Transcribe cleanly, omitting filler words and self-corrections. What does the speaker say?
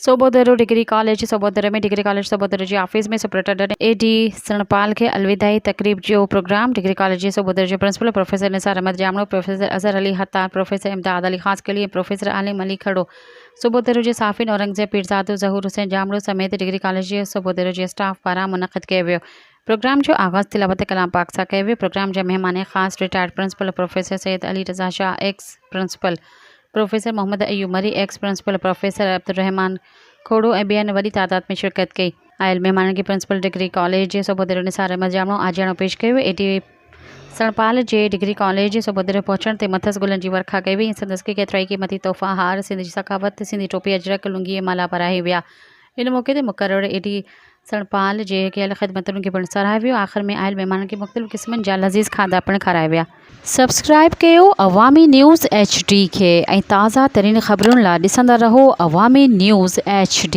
सोबोदरो degree college Sobhodero में degree college Sobhodero जी office में सुप्रिंटेंडेंट एडी सणपाल के अलविदाई तकरीब जो प्रोग्राम डिग्री कॉलेज जी सोबोदरो जो principal professor Nisar Ahmed Jamno professor Azhar Ali Hattar professor Imdad Ali खास के लिए प्रोफेसर आलिम अली खड़ो सोबोदरो जे साफिन औरंगजेब पीरजादो जहूर हुसैन जामनो समेत डिग्री कॉलेज जी सोबोदरो जे स्टाफ पारा मुनक़िद किया वियो। प्रोग्राम जो आगाज़ तिलावत कलाम पाक सां कयो वियो। प्रोग्राम जा मेहमान ख़ास retired principal professor Syed Ali Raza Shah ex principal professor Mohammad Ayub Mari ex principal professor Abdurrahman Khoro ऐं ॿियनि वॾी तादाद में शिरकत कई। आयल महिमाननि खे प्रिंसिपल डिग्री कॉलेज जे सोबोदरो निसार अहमद जामनो आजियानो पेश कयो। एडी सणपाल जे डिग्री कॉलेज जे सोबोदरो पहुचण ते मथस गुलनि जी वर्खा कई वई। संदसि खे केतिरा ई क़ीमती तोहफ़ा हार सिंध जी सखावत सिंधी टोपी अजरक लुंगी ऐं माला पराए विया। इन मौक़े ते मुक़रर एडी सणपाल जे कयल ख़िदमतुनि खे पिणु सराहे वियो। आख़िर में आयल महिमाननि खे मुख़्तलिफ़ क़िस्मनि जा लज़ीज़ खाधा पिणु खाराया विया। सब्सक्राइब कयो अवामी न्यूज़ HD खे ऐं ताज़ा तरीन ख़बरुनि लाइ ॾिसंदा रहो अवामी न्यूज़ HD।